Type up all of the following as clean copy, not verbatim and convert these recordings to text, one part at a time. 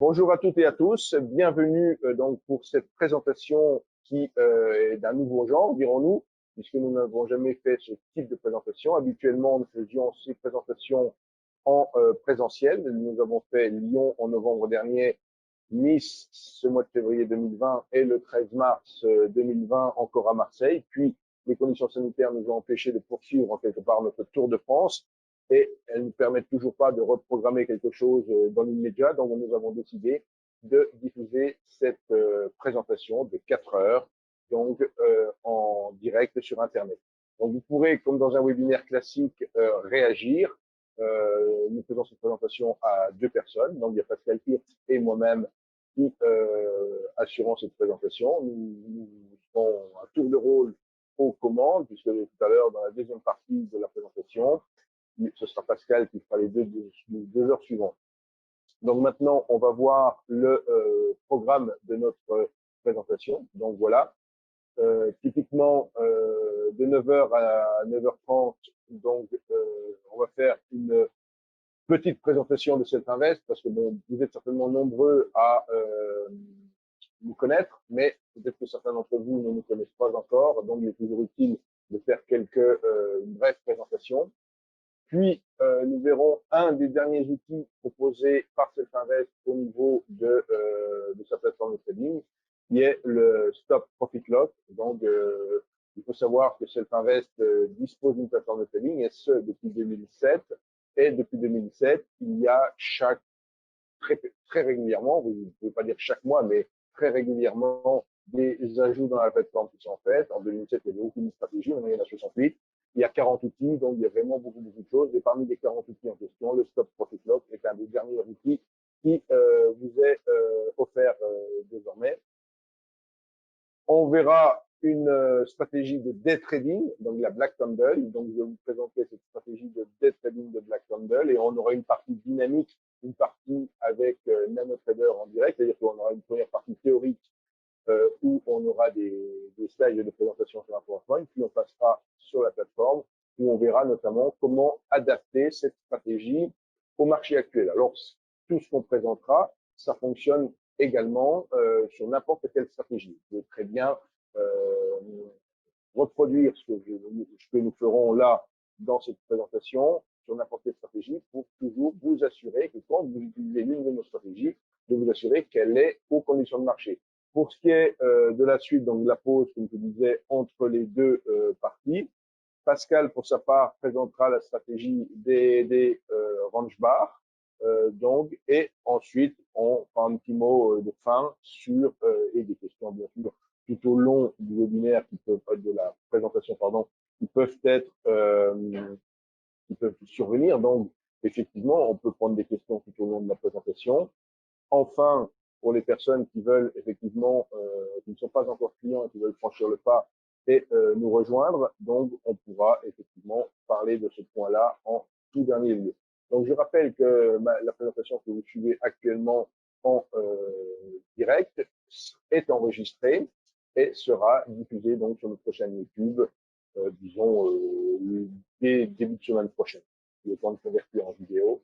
Bonjour à toutes et à tous, bienvenue donc pour cette présentation qui est d'un nouveau genre, dirons-nous, puisque nous n'avons jamais fait ce type de présentation. Habituellement, nous faisions ces présentations en présentiel. Nous avons fait Lyon en novembre dernier, Nice ce mois de février 2020 et le 13 mars 2020 encore à Marseille. Puis les conditions sanitaires nous ont empêché de poursuivre en quelque part notre Tour de France et elles ne permettent toujours pas de reprogrammer quelque chose dans l'immédiat. Donc nous avons décidé de diffuser cette présentation de 4 heures donc en direct sur Internet. Donc vous pourrez, comme dans un webinaire classique, réagir. Nous faisons cette présentation à 2 personnes. Donc il y a Pascal Hirt et moi-même qui assurons cette présentation. Nous serons un tour de rôle aux commandes, puisque tout à l'heure, dans la deuxième partie de la présentation, ce sera Pascal qui fera les deux heures suivantes. Donc maintenant, on va voir le programme de notre présentation. Donc voilà, typiquement de 9h à 9h30, donc on va faire une petite présentation de Self-Invest, parce que bon, vous êtes certainement nombreux à nous connaître, mais peut-être que certains d'entre vous ne nous connaissent pas encore, donc il est toujours utile de faire une brève présentation. Puis, nous verrons un des derniers outils proposés par Self-Invest au niveau de sa plateforme de trading, qui est le Stop Profit Loss. Donc, il faut savoir que Self-Invest dispose d'une plateforme de trading, et ce, depuis 2007. Et depuis 2007, il y a très régulièrement, vous ne pouvez pas dire chaque mois, mais très régulièrement, des ajouts dans la plateforme qui sont faits. En 2007, il n'y avait aucune stratégie, maintenant il y en a 68. Il y a 40 outils, donc il y a vraiment beaucoup de choses. Et parmi les 40 outils en question, le Stop Profit Loss est un des derniers outils qui vous est offert désormais. On verra une stratégie de day trading, donc la Black Candle. Donc, je vais vous présenter cette stratégie de day trading de Black Candle, et on aura une partie dynamique, une partie avec NanoTrader en direct, c'est-à-dire qu'on aura une première partie théorique où on aura des slides de présentation sur un PowerPoint, puis on passera sur la plateforme où on verra notamment comment adapter cette stratégie au marché actuel. Alors, tout ce qu'on présentera, ça fonctionne également sur n'importe quelle stratégie. Vous pouvez très bien euh, reproduire ce que nous ferons là dans cette présentation sur n'importe quelle stratégie pour toujours vous assurer que quand vous utilisez l'une de nos stratégies, de vous assurer qu'elle est aux conditions de marché. Pour ce qui est de la suite, donc de la pause, comme je disais, entre les deux parties, Pascal, pour sa part, présentera la stratégie des range bars. Donc, et ensuite, on fera un petit mot de fin sur, et des questions, bien sûr, tout au long du webinaire, de la présentation, pardon, qui peuvent être, qui peuvent survenir. Donc, effectivement, on peut prendre des questions tout au long de la présentation. Enfin, pour les personnes qui veulent effectivement, qui ne sont pas encore clients et qui veulent franchir le pas et nous rejoindre, donc on pourra effectivement parler de ce point-là en tout dernier lieu. Donc je rappelle que la présentation que vous suivez actuellement en direct est enregistrée et sera diffusée donc sur notre prochaine YouTube, disons dès début de semaine prochaine. Le temps de convertir en vidéo.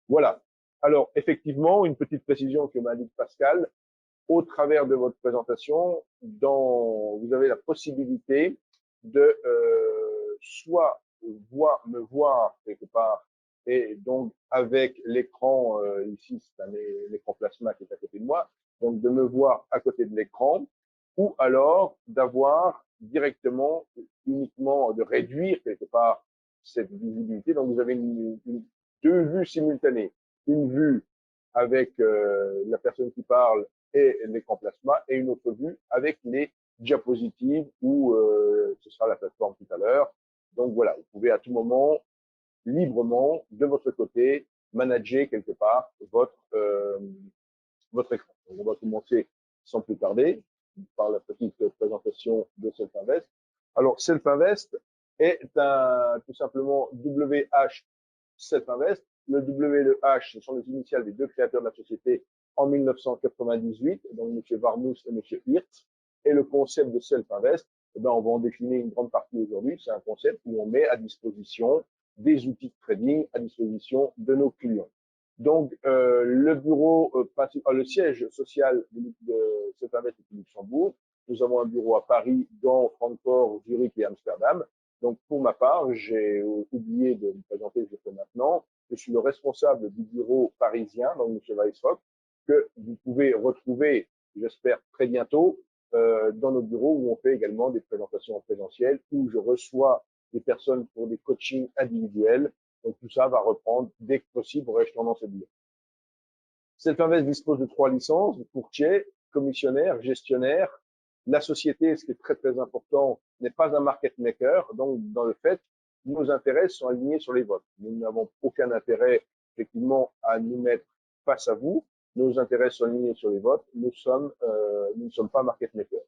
Voilà. Alors, effectivement, une petite précision que m'a dit Pascal, au travers de votre présentation, vous avez la possibilité de soit me voir quelque part, et donc avec l'écran, ici c'est un écran plasma qui est à côté de moi, donc de me voir à côté de l'écran, ou alors d'avoir directement, uniquement, de réduire quelque part cette visibilité. Donc vous avez deux vues simultanées. Une vue avec la personne qui parle et l'écran plasma, et une autre vue avec les diapositives où ce sera la plateforme tout à l'heure. Donc voilà, vous pouvez à tout moment, librement, de votre côté, manager quelque part votre écran. Donc on va commencer sans plus tarder par la petite présentation de Self-Invest. Alors, Self-Invest est tout simplement WH Self-Invest. Le W et le H, ce sont les initiales des deux créateurs de la société en 1998, donc M. Varmous et M. Hirt. Et le concept de Self-Invest, eh ben, on va en décliner une grande partie aujourd'hui. C'est un concept où on met à disposition des outils de trading à disposition de nos clients. Donc, le bureau principal, le siège social de cet invest est au Luxembourg. Nous avons un bureau à Paris, dans Francfort, Zurich et Amsterdam. Donc, pour ma part, j'ai oublié de me présenter, je le fais maintenant. Je suis le responsable du bureau parisien, donc M. Weissrock, que vous pouvez retrouver, j'espère, très bientôt, dans nos bureaux où on fait également des présentations en présentiel, où je reçois des personnes pour des coachings individuels. Donc tout ça va reprendre dès que possible, aurais-je tendance à dire. Self-Invest dispose de 3 licences, courtier, commissionnaire, gestionnaire. La société, ce qui est très très important, n'est pas un market maker. Donc dans le fait, nos intérêts sont alignés sur les vôtres. Nous n'avons aucun intérêt effectivement à nous mettre face à vous. Nos intérêts sont alignés sur les vôtres. Nous ne sommes pas market maker.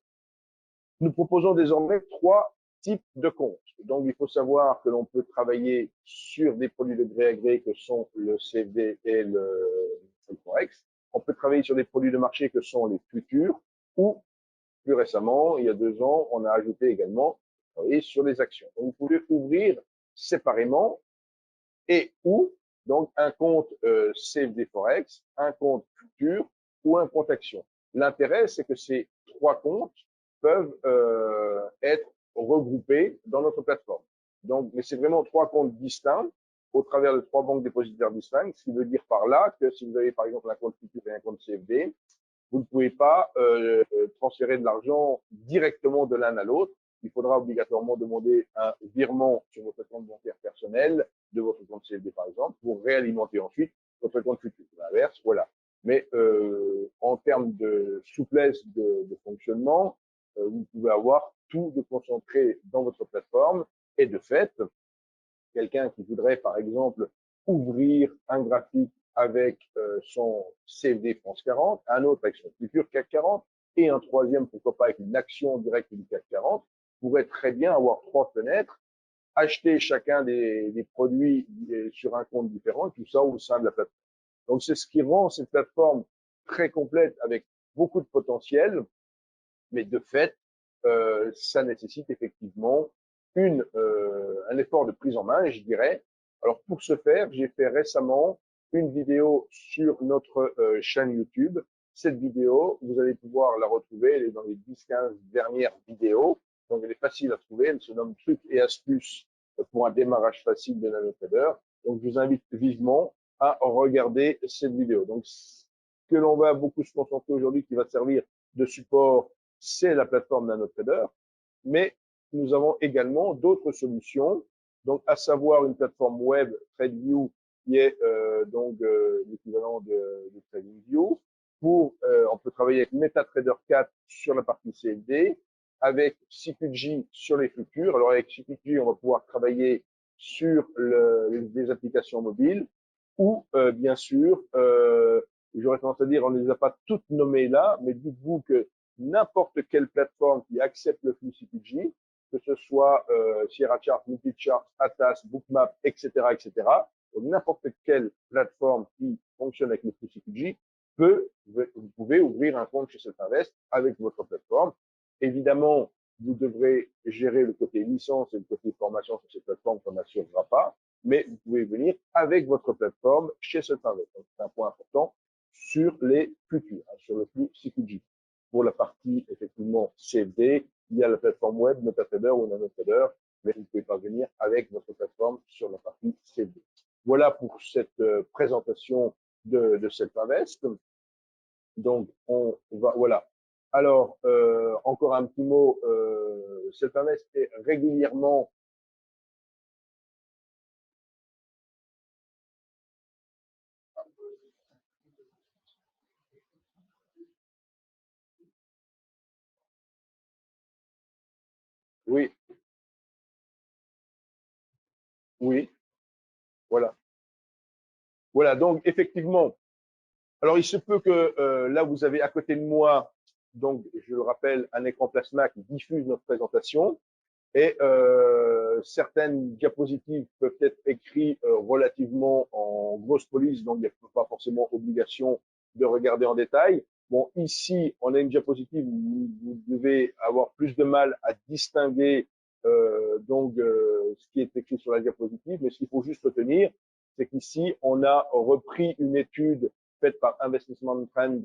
Nous proposons désormais 3 types de comptes. Donc, il faut savoir que l'on peut travailler sur des produits de gré à gré que sont le CFD et le Forex. On peut travailler sur des produits de marché que sont les futurs ou, plus récemment, il y a 2 ans, on a ajouté également travailler sur les actions. Donc, vous pouvez ouvrir séparément et ou donc un compte CFD Forex, un compte futur ou un compte action. L'intérêt, c'est que ces 3 comptes peuvent être regroupés dans notre plateforme. Donc, mais c'est vraiment 3 comptes distincts au travers de 3 banques dépositaires distinctes, ce qui veut dire par là que si vous avez par exemple un compte futur et un compte CFD, vous ne pouvez pas transférer de l'argent directement de l'un à l'autre. Il faudra obligatoirement demander un virement sur votre compte bancaire personnel, de votre compte CFD par exemple, pour réalimenter ensuite votre compte futur. L'inverse, voilà. Mais en termes de souplesse de fonctionnement, vous pouvez avoir tout de concentré dans votre plateforme. Et de fait, quelqu'un qui voudrait par exemple ouvrir un graphique avec son CFD France 40, un autre avec son futur CAC 40 et un troisième, pourquoi pas, avec une action directe du CAC 40, pourrait très bien avoir 3 fenêtres, acheter chacun des produits sur un compte différent, tout ça au sein de la plateforme. Donc c'est ce qui rend cette plateforme très complète avec beaucoup de potentiel, mais de fait, ça nécessite effectivement un effort de prise en main, je dirais. Alors pour ce faire, j'ai fait récemment une vidéo sur notre chaîne YouTube. Cette vidéo, vous allez pouvoir la retrouver, elle est dans les 10-15 dernières vidéos, donc elle est facile à trouver, elle se nomme Trucs et astuces pour un démarrage facile de NanoTrader. Donc je vous invite vivement à regarder cette vidéo. Donc ce que l'on va beaucoup se concentrer aujourd'hui, qui va servir de support, c'est la plateforme NanoTrader, mais nous avons également d'autres solutions, donc à savoir une plateforme web TradeView qui est l'équivalent de TradingView. On peut travailler avec MetaTrader 4 sur la partie CFD, avec CQG sur les futurs. Alors avec CQG, on va pouvoir travailler sur des applications mobiles ou bien sûr, j'aurais tendance à dire, on ne les a pas toutes nommées là, mais dites-vous que n'importe quelle plateforme qui accepte le flux CPG, que ce soit Sierra Chart, Multichart, Atas, Bookmap, etc., etc. Donc n'importe quelle plateforme qui fonctionne avec le flux CPG vous pouvez ouvrir un compte chez Self-Invest avec votre plateforme. Évidemment, vous devrez gérer le côté licence et le côté formation sur cette plateforme qu'on n'assurera pas, mais vous pouvez venir avec votre plateforme chez Self-Invest. Donc c'est un point important sur les futurs, sur le flux CQG. Pour la partie, effectivement, CFD, il y a la plateforme web, MetaTrader ou NanoTrader, mais vous ne pouvez pas venir avec votre plateforme sur la partie CFD. Voilà pour cette présentation de Self-Invest. Donc, on va, voilà. Alors, encore un petit mot, Self-Invest est régulièrement oui, oui, voilà. Voilà, donc effectivement, alors il se peut que là, vous avez à côté de moi, donc je le rappelle, un écran plasma qui diffuse notre présentation et certaines diapositives peuvent être écrites relativement en grosse police, donc il n'y a pas forcément obligation de regarder en détail. Bon, ici, on a une diapositive où vous devez avoir plus de mal à distinguer ce qui est écrit sur la diapositive, mais ce qu'il faut juste retenir, c'est qu'ici, on a repris une étude faite par Investment Trend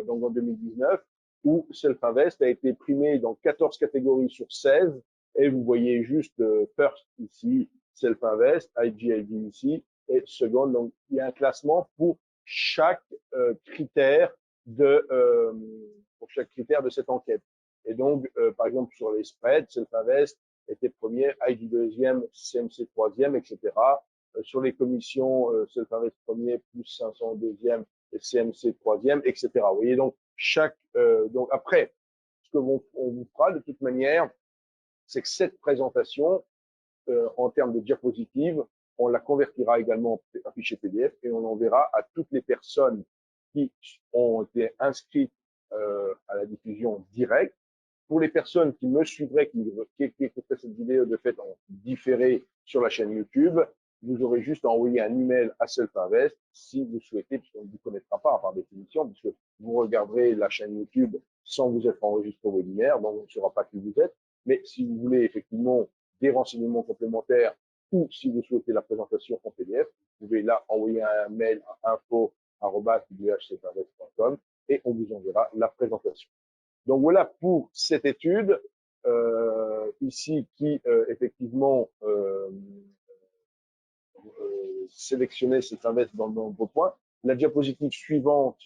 donc en 2019, où Self-Invest a été primé dans 14 catégories sur 16, et vous voyez juste First ici, Self-Invest, IGID ici, et Second. Donc, il y a un classement pour chaque critère pour chaque critère de cette enquête. Et donc, par exemple, sur les spreads, Self-Invest était premier, IG deuxième, CMC troisième, etc. Sur les commissions, Self-Invest premier, plus 500 deuxième, et CMC troisième, etc. Vous voyez, donc, donc après, ce que on vous fera de toute manière, c'est que cette présentation, en termes de diapositives, on la convertira également en fichier PDF et on l'enverra à toutes les personnes qui ont été inscrites à la diffusion directe. Pour les personnes qui me suivraient, qui écouteraient cette vidéo de fait en différé sur la chaîne YouTube, vous aurez juste à envoyer un email à Self-Invest si vous souhaitez, puisqu'on ne vous connaîtra pas par définition, puisque vous regarderez la chaîne YouTube sans vous être enregistré au webinaire, donc on ne saura pas qui vous êtes. Mais si vous voulez effectivement des renseignements complémentaires ou si vous souhaitez la présentation en PDF, vous pouvez là envoyer un mail à info@idhselfinvest.com et on vous enverra la présentation. Donc voilà pour cette étude ici qui effectivement sélectionnait cet invest dans de nombreux points. La diapositive suivante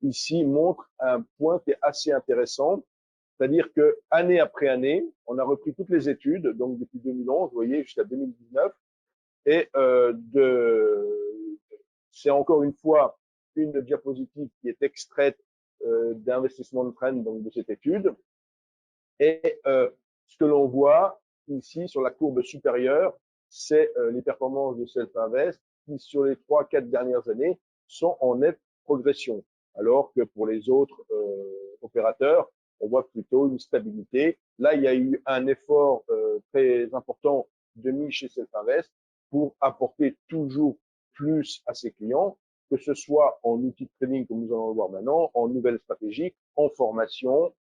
ici montre un point qui est assez intéressant, c'est-à-dire que année après année, on a repris toutes les études, donc depuis 2011, vous voyez, jusqu'à 2019, et c'est encore une fois une diapositive qui est extraite d'investissement de trend, donc de cette étude. Et ce que l'on voit ici sur la courbe supérieure, c'est les performances de Self-Invest qui, sur les 3-4 dernières années, sont en nette progression. Alors que pour les autres opérateurs, on voit plutôt une stabilité. Là, il y a eu un effort très important de mise chez Self-Invest pour apporter toujours plus à ses clients, que ce soit en outils de trading, comme nous allons le voir maintenant, en nouvelles stratégies, en formation,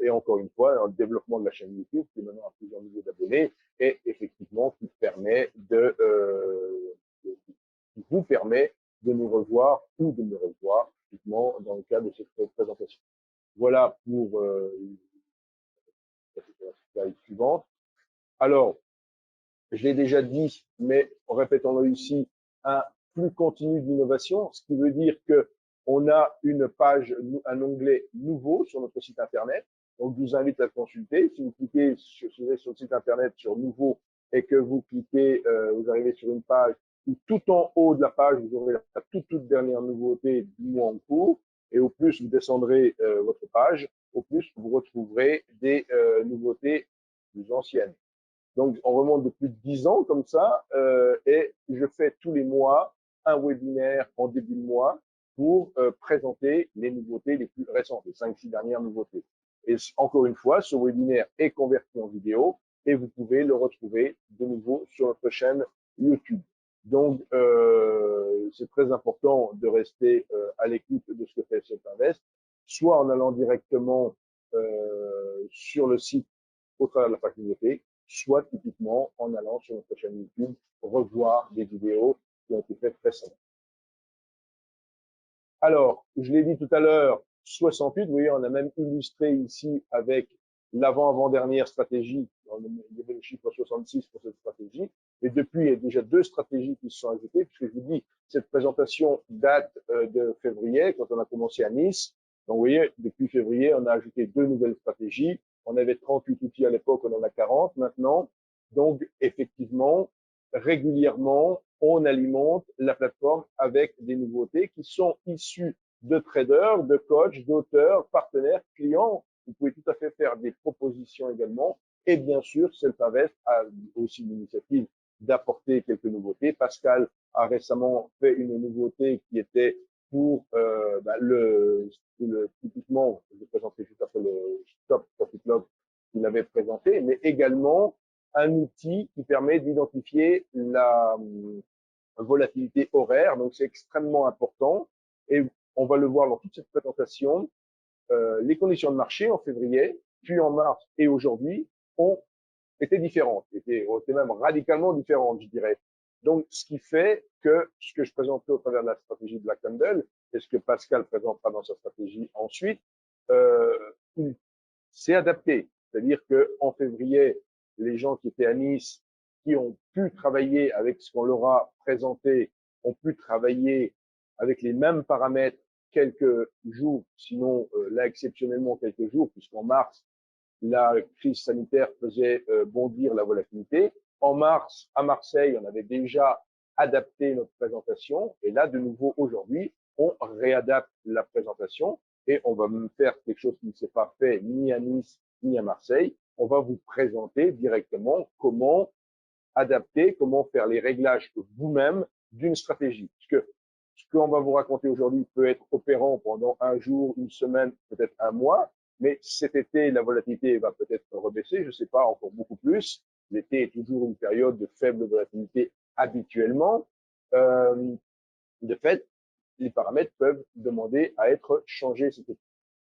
et encore une fois, dans le développement de la chaîne YouTube, qui est maintenant à plusieurs milliers d'abonnés, et effectivement qui permet qui vous permet de nous revoir ou de me revoir, typiquement dans le cadre de cette présentation. Voilà pour la slide suivante. Alors, je l'ai déjà dit, mais en répétant-le ici, un flux continu d'innovation, ce qui veut dire que on a une page, un onglet nouveau sur notre site internet. Donc, je vous invite à le consulter. Si vous cliquez sur le site internet sur nouveau et que vous cliquez, vous arrivez sur une page où tout en haut de la page, vous aurez la toute dernière nouveauté du mois en cours. Et au plus vous descendrez votre page, au plus vous retrouverez des nouveautés plus anciennes. Donc, on remonte de plus de 10 ans comme ça, et je fais tous les mois un webinaire en début de mois pour présenter les nouveautés les plus récentes, les 5-6 dernières nouveautés. Et encore une fois, ce webinaire est converti en vidéo et vous pouvez le retrouver de nouveau sur notre chaîne YouTube. Donc, c'est très important de rester à l'écoute de ce que fait Self-Invest, soit en allant directement sur le site au travers de la page communauté, soit typiquement en allant sur notre chaîne YouTube revoir des vidéos qui ont été faites récemment. Alors, je l'ai dit tout à l'heure, 68, vous voyez, on a même illustré ici avec l'avant-avant-dernière stratégie, il y avait le chiffre 66 pour cette stratégie, et depuis, il y a déjà 2 stratégies qui se sont ajoutées, puisque je vous dis, cette présentation date de février, quand on a commencé à Nice. Donc, vous voyez, depuis février, on a ajouté 2 nouvelles stratégies. On avait 38 outils à l'époque, on en a 40 maintenant. Donc, effectivement, régulièrement, on alimente la plateforme avec des nouveautés qui sont issues de traders, de coachs, d'auteurs, partenaires, clients. Vous pouvez tout à fait faire des propositions également. Et bien sûr, Self-Invest a aussi l'initiative d'apporter quelques nouveautés. Pascal a récemment fait une nouveauté qui était pour typiquement, je vais présenter juste après le Stop Profit Log qu'il avait présenté, mais également un outil qui permet d'identifier la volatilité horaire. Donc, c'est extrêmement important. Et on va le voir dans toute cette présentation. Les conditions de marché en février, puis en mars et aujourd'hui ont été différentes, étaient même radicalement différentes, je dirais. Donc, ce qui fait que ce que je présentais au travers de la stratégie de Black Candle, et ce que Pascal présentera dans sa stratégie ensuite, il s'est adapté. C'est-à-dire qu'en février, les gens qui étaient à Nice, qui ont pu travailler avec ce qu'on leur a présenté, ont pu travailler avec les mêmes paramètres quelques jours, sinon là exceptionnellement quelques jours, puisqu'en mars, la crise sanitaire faisait bondir la volatilité. En mars, à Marseille, on avait déjà adapté notre présentation. Et là, de nouveau, aujourd'hui, on réadapte la présentation et on va même faire quelque chose qui ne s'est pas fait ni à Nice ni à Marseille. On va vous présenter directement comment adapter, comment faire les réglages vous-même d'une stratégie. Parce que ce qu'on va vous raconter aujourd'hui peut être opérant pendant un jour, une semaine, peut-être un mois, mais cet été, la volatilité va peut-être rebaisser, je ne sais pas, encore beaucoup plus. L'été est toujours une période de faible volatilité habituellement. De fait, les paramètres peuvent demander à être changés cet été.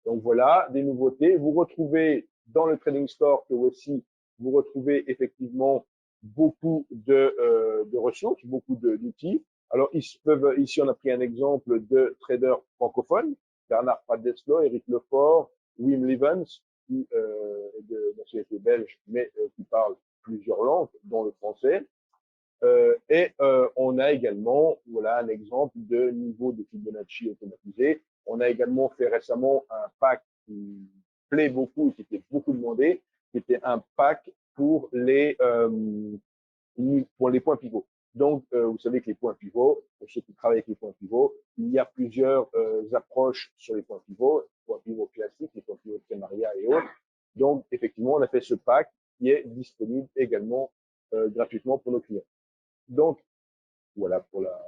Donc voilà, des nouveautés. Vous retrouvez dans le Trading Store que aussi, vous retrouvez effectivement beaucoup de ressources, beaucoup d'outils. Alors ici, on a pris un exemple de traders francophones, Bernard Pradeslo, Eric Lefort, Wim Levens, qui est de nationalité belge, mais qui parle plusieurs langues, dont le français. On a également, voilà, un exemple de niveau de Fibonacci automatisé. On a également fait récemment un pack qui plaît beaucoup et qui était beaucoup demandé, qui était un pack pour les points pivots. Donc, vous savez que les points pivots, pour ceux qui travaillent avec les points pivots, il y a plusieurs approches sur les points pivots, les points pivots classiques, les points pivots de Camaria et autres. Donc, effectivement, on a fait ce pack qui est disponible également gratuitement pour nos clients. Donc, voilà pour la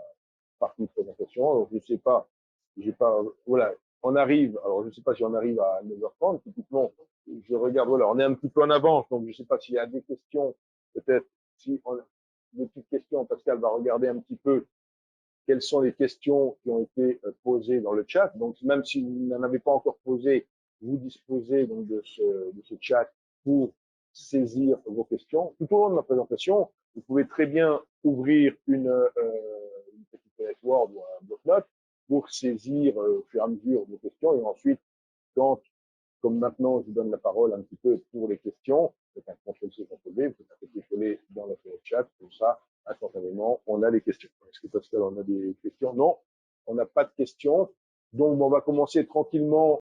partie de présentation. Alors, je sais pas, voilà, on arrive, alors je sais pas si on arrive à 9h30, typiquement, je regarde, voilà, on est un petit peu en avance, donc je sais pas s'il y a des questions, peut-être, si on a des petites questions, Pascal va regarder un petit peu quelles sont les questions qui ont été posées dans le chat. Donc, même si vous n'en avez pas encore posé, vous disposez donc de ce chat pour saisir vos questions. Tout au long de ma présentation, vous pouvez très bien ouvrir une petite fenêtre Word ou un bloc-notes pour saisir au fur et à mesure vos questions. Et ensuite, quand, comme maintenant, je vous donne la parole un petit peu pour les questions, c'est un contrôle-C, contrôle-V, vous faites un coller dans la fenêtre chat, comme ça, instantanément, on a les questions. Est-ce que Pascal, on a des questions? Non, on n'a pas de questions. Donc, on va commencer tranquillement